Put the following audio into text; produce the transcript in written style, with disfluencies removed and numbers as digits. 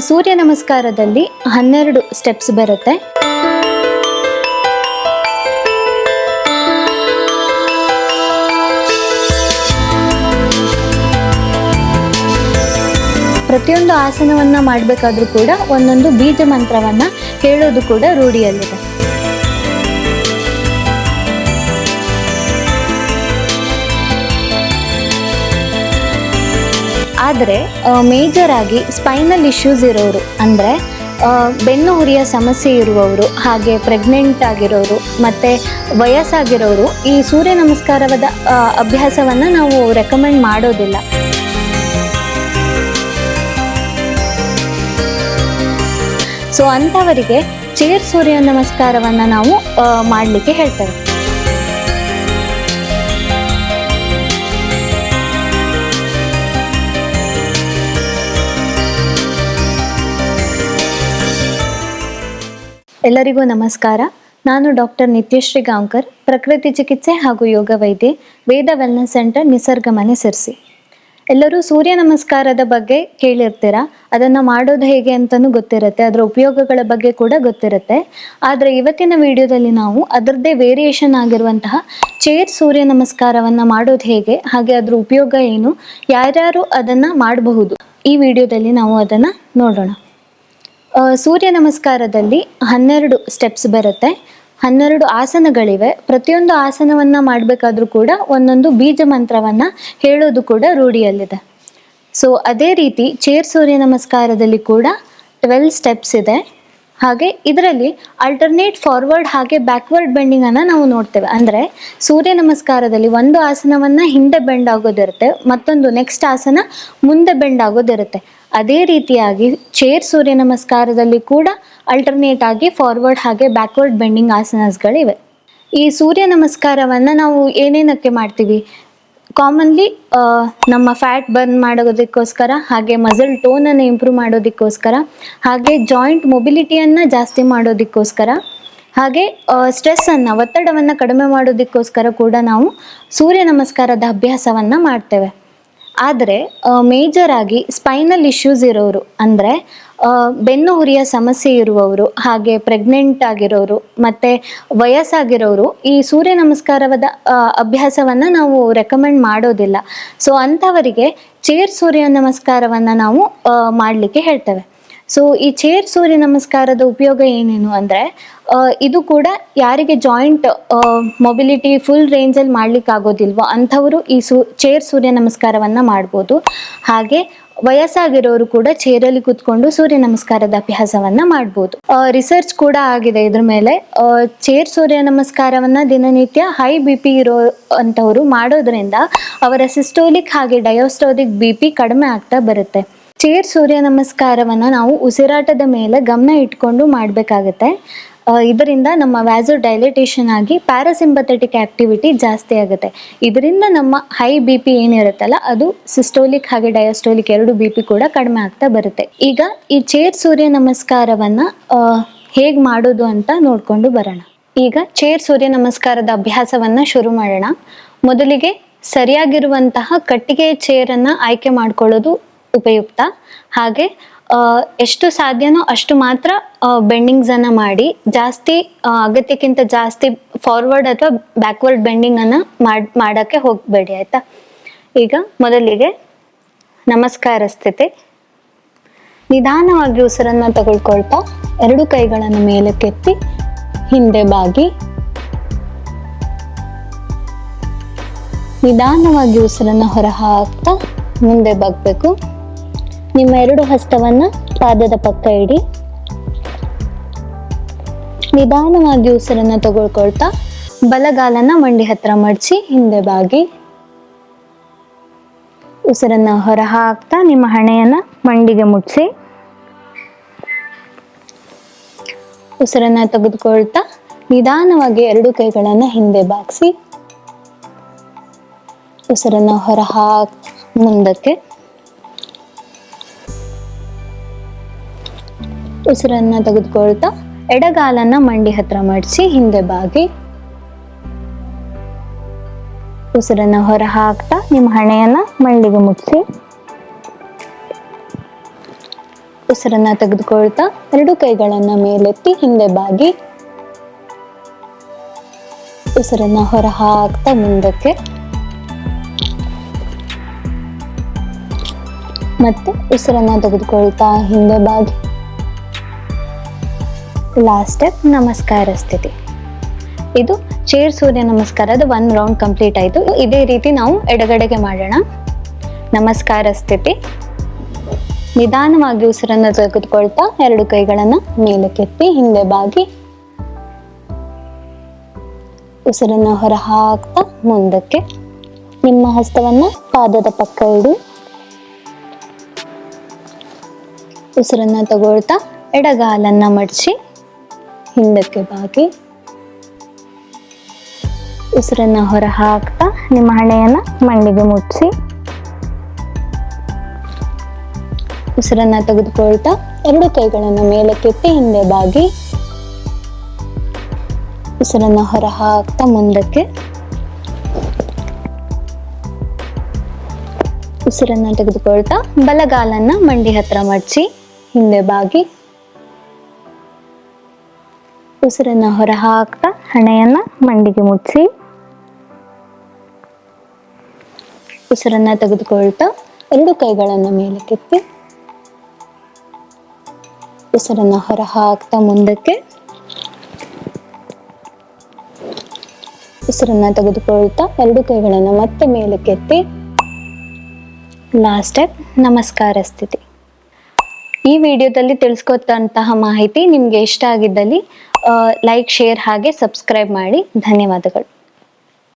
ಸೂರ್ಯ ನಮಸ್ಕಾರದಲ್ಲಿ 12 steps ಬರುತ್ತೆ. ಪ್ರತಿಯೊಂದು ಆಸನವನ್ನ ಮಾಡಬೇಕಾದ್ರೂ ಕೂಡ ಒಂದೊಂದು ಬೀಜ ಮಂತ್ರವನ್ನ ಹೇಳೋದು ಕೂಡ ರೂಢಿಯಲ್ಲಿದೆ. ಆದರೆ ಮೇಜರ್ ಆಗಿ ಸ್ಪೈನಲ್ ಇಶ್ಯೂಸ್ ಇರೋರು, ಅಂದರೆ ಬೆನ್ನು ಹುರಿಯ ಸಮಸ್ಯೆ ಇರುವವರು, ಹಾಗೆ ಪ್ರೆಗ್ನೆಂಟ್ ಆಗಿರೋರು ಮತ್ತು ವಯಸ್ಸಾಗಿರೋರು ಈ ಸೂರ್ಯ ನಮಸ್ಕಾರದ ಅಭ್ಯಾಸವನ್ನು ನಾವು ರೆಕಮೆಂಡ್ ಮಾಡೋದಿಲ್ಲ. ಸೊ ಅಂಥವರಿಗೆ ಚೇರ್ ಸೂರ್ಯ ನಮಸ್ಕಾರವನ್ನು ನಾವು ಮಾಡಲಿಕ್ಕೆ ಹೇಳ್ತೇವೆ. ಎಲ್ಲರಿಗೂ ನಮಸ್ಕಾರ. ನಾನು ಡಾಕ್ಟರ್ ನಿತ್ಯಶ್ರೀ ಗಾಂವ್ಕರ್, ಪ್ರಕೃತಿ ಚಿಕಿತ್ಸೆ ಹಾಗೂ ಯೋಗ ವೈದ್ಯೆ, ವೇದ ವೆಲ್ನೆಸ್ ಸೆಂಟರ್, ನಿಸರ್ಗ ಮನೆ, ಸಿರ್ಸಿ. ಎಲ್ಲರೂ ಸೂರ್ಯ ನಮಸ್ಕಾರದ ಬಗ್ಗೆ ಕೇಳಿರ್ತೀರ, ಅದನ್ನು ಮಾಡೋದು ಹೇಗೆ ಅಂತಲೂ ಗೊತ್ತಿರುತ್ತೆ, ಅದರ ಉಪಯೋಗಗಳ ಬಗ್ಗೆ ಕೂಡ ಗೊತ್ತಿರುತ್ತೆ. ಆದರೆ ಇವತ್ತಿನ ವಿಡಿಯೋದಲ್ಲಿ ನಾವು ಅದರದ್ದೇ ವೇರಿಯೇಷನ್ ಆಗಿರುವಂತಹ ಚೇರ್ ಸೂರ್ಯ ನಮಸ್ಕಾರವನ್ನು ಮಾಡೋದು ಹೇಗೆ, ಹಾಗೆ ಅದರ ಉಪಯೋಗ ಏನು, ಯಾರ್ಯಾರು ಅದನ್ನು ಮಾಡಬಹುದು, ಈ ವಿಡಿಯೋದಲ್ಲಿ ನಾವು ಅದನ್ನು ನೋಡೋಣ. ಸೂರ್ಯ ನಮಸ್ಕಾರದಲ್ಲಿ 12 ಸ್ಟೆಪ್ಸ್ ಬರುತ್ತೆ, 12 ಆಸನಗಳಿವೆ. ಪ್ರತಿಯೊಂದು ಆಸನವನ್ನು ಮಾಡಬೇಕಾದ್ರೂ ಕೂಡ ಒಂದೊಂದು ಬೀಜ ಮಂತ್ರವನ್ನು ಹೇಳೋದು ಕೂಡ ರೂಢಿಯಲ್ಲಿದೆ. ಸೊ ಅದೇ ರೀತಿ ಚೇರ್ ಸೂರ್ಯ ನಮಸ್ಕಾರದಲ್ಲಿ ಕೂಡ 12 ಸ್ಟೆಪ್ಸ್ ಇದೆ. ಹಾಗೆ ಇದರಲ್ಲಿ ಆಲ್ಟರ್ನೇಟ್ ಫಾರ್ವರ್ಡ್ ಹಾಗೆ ಬ್ಯಾಕ್ವರ್ಡ್ ಬೆಂಡಿಂಗನ್ನು ನಾವು ನೋಡ್ತೇವೆ. ಅಂದರೆ ಸೂರ್ಯ ನಮಸ್ಕಾರದಲ್ಲಿ ಒಂದು ಆಸನವನ್ನು ಹಿಂದೆ ಬೆಂಡ್ ಆಗೋದಿರುತ್ತೆ, ಮತ್ತೊಂದು ನೆಕ್ಸ್ಟ್ ಆಸನ ಮುಂದೆ ಬೆಂಡ್ ಆಗೋದಿರುತ್ತೆ. ಅದೇ ರೀತಿಯಾಗಿ ಚೇರ್ ಸೂರ್ಯ ನಮಸ್ಕಾರದಲ್ಲಿ ಕೂಡ ಅಲ್ಟರ್ನೇಟ್ ಆಗಿ ಫಾರ್ವರ್ಡ್ ಹಾಗೆ ಬ್ಯಾಕ್ವರ್ಡ್ ಬೆಂಡಿಂಗ್ ಆಸನಸ್ಗಳಿವೆ. ಈ ಸೂರ್ಯ ನಮಸ್ಕಾರವನ್ನು ನಾವು ಏನೇನಕ್ಕೆ ಮಾಡ್ತೀವಿ? ಕಾಮನ್ಲಿ ನಮ್ಮ ಫ್ಯಾಟ್ ಬರ್ನ್ ಮಾಡೋದಕ್ಕೋಸ್ಕರ, ಹಾಗೆ ಮಸಲ್ ಟೋನನ್ನು ಇಂಪ್ರೂವ್ ಮಾಡೋದಕ್ಕೋಸ್ಕರ, ಹಾಗೆ ಜಾಯಿಂಟ್ ಮೊಬಿಲಿಟಿಯನ್ನು ಜಾಸ್ತಿ ಮಾಡೋದಕ್ಕೋಸ್ಕರ, ಹಾಗೆ ಸ್ಟ್ರೆಸ್ಸನ್ನು, ಒತ್ತಡವನ್ನು ಕಡಿಮೆ ಮಾಡೋದಕ್ಕೋಸ್ಕರ ಕೂಡ ನಾವು ಸೂರ್ಯ ನಮಸ್ಕಾರದ ಅಭ್ಯಾಸವನ್ನು ಮಾಡ್ತೇವೆ. ಆದರೆ ಮೇಜರ್ ಆಗಿ ಸ್ಪೈನಲ್ ಇಶ್ಯೂಸ್ ಇರೋರು, ಅಂದರೆ ಬೆನ್ನು ಹುರಿಯ ಸಮಸ್ಯೆ ಇರುವವರು, ಹಾಗೆ ಪ್ರೆಗ್ನೆಂಟ್ ಆಗಿರೋರು ಮತ್ತು ವಯಸ್ಸಾಗಿರೋರು ಈ ಸೂರ್ಯ ನಮಸ್ಕಾರದ ಅಭ್ಯಾಸವನ್ನು ನಾವು ರೆಕಮೆಂಡ್ ಮಾಡೋದಿಲ್ಲ. ಸೊ ಅಂಥವರಿಗೆ ಚೇರ್ ಸೂರ್ಯ ನಮಸ್ಕಾರವನ್ನು ನಾವು ಮಾಡಲಿಕ್ಕೆ ಹೇಳ್ತೇವೆ. ಸೊ ಈ ಚೇರ್ ಸೂರ್ಯ ನಮಸ್ಕಾರದ ಉಪಯೋಗ ಏನೇನು ಅಂದರೆ, ಇದು ಕೂಡ ಯಾರಿಗೆ ಜಾಯಿಂಟ್ ಮೊಬಿಲಿಟಿ ಫುಲ್ ರೇಂಜಲ್ಲಿ ಮಾಡ್ಲಿಕ್ಕೆ ಆಗೋದಿಲ್ವೋ ಅಂಥವರು ಈ ಚೇರ್ ಸೂರ್ಯ ನಮಸ್ಕಾರವನ್ನು ಮಾಡ್ಬೋದು. ಹಾಗೆ ವಯಸ್ಸಾಗಿರೋರು ಕೂಡ ಚೇರಲ್ಲಿ ಕೂತ್ಕೊಂಡು ಸೂರ್ಯ ನಮಸ್ಕಾರದ ಅಭ್ಯಾಸವನ್ನು ಮಾಡ್ಬೋದು. ರಿಸರ್ಚ್ ಕೂಡ ಆಗಿದೆ ಇದ್ರ ಮೇಲೆ. ಚೇರ್ ಸೂರ್ಯ ನಮಸ್ಕಾರವನ್ನು ದಿನನಿತ್ಯ ಹೈ BP ಇರೋ ಅಂಥವರು ಮಾಡೋದ್ರಿಂದ ಅವರ ಸಿಸ್ಟೋಲಿಕ್ ಹಾಗೆ ಡಯೋಸ್ಟೋಲಿಕ್ BP ಕಡಿಮೆ ಆಗ್ತಾ ಬರುತ್ತೆ. ಚೇರ್ ಸೂರ್ಯ ನಮಸ್ಕಾರವನ್ನು ನಾವು ಉಸಿರಾಟದ ಮೇಲೆ ಗಮನ ಇಟ್ಕೊಂಡು ಮಾಡಬೇಕಾಗತ್ತೆ. ಇದರಿಂದ ನಮ್ಮ ವ್ಯಾಸೋ ಡೈಲೇಟೇಷನ್ ಆಗಿ ಪ್ಯಾರಾಸಿಂಪಥೆಟಿಕ್ ಆಕ್ಟಿವಿಟಿ ಜಾಸ್ತಿ ಆಗುತ್ತೆ. ಇದರಿಂದ ನಮ್ಮ ಹೈ BP ಏನಿರುತ್ತಲ್ಲ ಅದು ಸಿಸ್ಟೋಲಿಕ್ ಹಾಗೆ ಡಯಾಸ್ಟೋಲಿಕ್ 2 BP ಕೂಡ ಕಡಿಮೆ ಆಗ್ತಾ ಬರುತ್ತೆ. ಈಗ ಈ ಚೇರ್ ಸೂರ್ಯ ನಮಸ್ಕಾರವನ್ನು ಹೇಗೆ ಮಾಡೋದು ಅಂತ ನೋಡಿಕೊಂಡು ಬರೋಣ. ಈಗ ಚೇರ್ ಸೂರ್ಯ ನಮಸ್ಕಾರದ ಅಭ್ಯಾಸವನ್ನು ಶುರು ಮಾಡೋಣ. ಮೊದಲಿಗೆ ಸರಿಯಾಗಿರುವಂತಹ ಕಟ್ಟಿಗೆ ಚೇರನ್ನು ಆಯ್ಕೆ ಮಾಡ್ಕೊಳ್ಳೋದು ಉಪಯುಕ್ತ. ಹಾಗೆ ಎಷ್ಟು ಸಾಧ್ಯನೋ ಅಷ್ಟು ಮಾತ್ರ ಬೆಂಡಿಂಗ್ಸನ್ನು ಮಾಡಿ, ಜಾಸ್ತಿ ಅಗತ್ಯಕ್ಕಿಂತ ಜಾಸ್ತಿ ಫಾರ್ವರ್ಡ್ ಅಥವಾ ಬ್ಯಾಕ್ವರ್ಡ್ ಬೆಂಡಿಂಗನ್ನು ಮಾಡೋಕ್ಕೆ ಹೋಗಬೇಡಿ, ಆಯಿತಾ. ಈಗ ಮೊದಲಿಗೆ ನಮಸ್ಕಾರ ಸ್ಥಿತಿ. ನಿಧಾನವಾಗಿ ಉಸಿರನ್ನು ತಗೊಳ್ಕೊಳ್ತಾ 2 ಕೈಗಳನ್ನು ಮೇಲಕ್ಕೆತ್ತಿ ಹಿಂದೆ ಬಾಗಿ ನಿಧಾನವಾಗಿ ಉಸಿರನ್ನು ಹೊರ ಹಾಕ್ತಾ ಮುಂದೆ ಬಾಗಬೇಕು. ನಿಮ್ಮ 2 ಹಸ್ತವನ್ನು ಪಾದದ ಪಕ್ಕ ಇಡಿ. ನಿಧಾನವಾಗಿ ಉಸಿರನ್ನು ತಗೊಳ್ಕೊಳ್ತಾ ಬಲಗಾಲನ್ನ ಮಂಡಿ ಹತ್ರ ಮಡಚಿ ಹಿಂದೆ ಬಾಗಿ ಉಸಿರನ್ನು ಹೊರ ಹಾಕ್ತಾ ನಿಮ್ಮ ಹಣೆಯನ್ನು ಮಂಡಿಗೆ ಮುಟ್ಸಿ ಉಸಿರನ್ನು ತೆಗೆದುಕೊಳ್ತಾ ನಿಧಾನವಾಗಿ 2 ಕೈಗಳನ್ನು ಹಿಂದೆ ಬಾಗಿಸಿ ಉಸಿರನ್ನು ಹೊರ ಹಾಕಿ ಮುಂದಕ್ಕೆ ಉಸಿರನ್ನ ತೆಗೆದುಕೊಳ್ತಾ ಎಡಗಾಲನ್ನ ಮಂಡಿ ಹತ್ರ ಮಡಚಿ ಹಿಂದೆ ಬಾಗಿ ಉಸಿರನ್ನ ಹೊರ ಹಾಕ್ತಾ ನಿಮ್ಮ ಹಣೆಯನ್ನ ಮಂಡಿಗೆ ಮುಟ್ಸಿ ಉಸಿರನ್ನ ತೆಗೆದುಕೊಳ್ತಾ 2 ಕೈಗಳನ್ನ ಮೇಲೆತ್ತಿ ಹಿಂದೆ ಬಾಗಿ ಉಸಿರನ್ನ ಹೊರ ಹಾಕ್ತಾ ಮುಂದಕ್ಕೆ, ಮತ್ತೆ ಉಸಿರನ್ನ ತೆಗೆದುಕೊಳ್ತಾ ಹಿಂದೆ ಬಾಗಿ. ಲಾಸ್ಟ್ ಸ್ಟೆಪ್ ನಮಸ್ಕಾರ ಸ್ಥಿತಿ. ಇದು ಚೇರ್ ಸೂರ್ಯ ನಮಸ್ಕಾರದ 1 ರೌಂಡ್ ಕಂಪ್ಲೀಟ್ ಆಯಿತು. ಇದೇ ರೀತಿ ನಾವು ಎಡಗಡೆಗೆ ಮಾಡೋಣ. ನಮಸ್ಕಾರ ಸ್ಥಿತಿ. ನಿಧಾನವಾಗಿ ಉಸಿರನ್ನು ತೆಗೆದುಕೊಳ್ತಾ 2 ಕೈಗಳನ್ನು ಮೇಲಕ್ಕೆತ್ತಿ ಹಿಂದೆ ಬಾಗಿ ಉಸಿರನ್ನ ಹೊರ ಹಾಕ್ತಾ ಮುಂದಕ್ಕೆ. ನಿಮ್ಮ ಹಸ್ತವನ್ನ ಪಾದದ ಪಕ್ಕ ಇಡಿ. ಉಸಿರನ್ನ ತಗೊಳ್ತಾ ಎಡಗಾಲನ್ನ ಮಡಚಿ ಹಿಂದಕ್ಕೆ ಬಾಗಿ ಉಸಿರನ್ನ ಹೊರ ಹಾಕ್ತಾ ನಿಮ್ಮ ಹಣೆಯನ್ನ ಮಂಡಿಗೆ ಮುಟ್ಟಿಸಿ ಉಸಿರನ್ನ ತೆಗೆದುಕೊಳ್ತಾ 2 ಕೈಗಳನ್ನು ಮೇಲಕ್ಕೆತ್ತಿ ಹಿಂದೆ ಬಾಗಿ ಉಸಿರನ್ನ ಹೊರ ಹಾಕ್ತಾ ಮುಂದಕ್ಕೆ. ಉಸಿರನ್ನ ತೆಗೆದುಕೊಳ್ತಾ ಬಲಗಾಲನ್ನ ಮಂಡಿ ಹತ್ರ ಮಡಚಿ ಹಿಂದೆ ಬಾಗಿ ಉಸಿರನ್ನ ಹೊರ ಹಾಕ್ತಾ ಹಣೆಯನ್ನ ಮಂಡಿಗೆ ಮುಟ್ಟಿಸಿ ಉಸಿರನ್ನ ತೆಗೆದುಕೊಳ್ತಾ 2 ಕೈಗಳನ್ನು ಮೇಲಕ್ಕೆತ್ತಿ ಉಸಿರನ್ನ ಹೊರ ಹಾಕ್ತಾ ಮುಂದಕ್ಕೆ. ಉಸಿರನ್ನ ತೆಗೆದುಕೊಳ್ತಾ 2 ಕೈಗಳನ್ನು ಮತ್ತೆ ಮೇಲಕ್ಕೆತ್ತಿ. ಲಾಸ್ಟ್ ಸ್ಟೆಪ್ ನಮಸ್ಕಾರ ಸ್ಥಿತಿ. ಈ ವಿಡಿಯೋದಲ್ಲಿ ತಿಳಿಸ್ಕೊಟ್ಟಂತಹ ಮಾಹಿತಿ ನಿಮಗೆ ಇಷ್ಟ ಆಗಿದ್ದಲ್ಲಿ ಲೈಕ್, ಶೇರ್ ಹಾಗೆ ಸಬ್ಸ್ಕ್ರೈಬ್ ಮಾಡಿ. ಧನ್ಯವಾದಗಳು.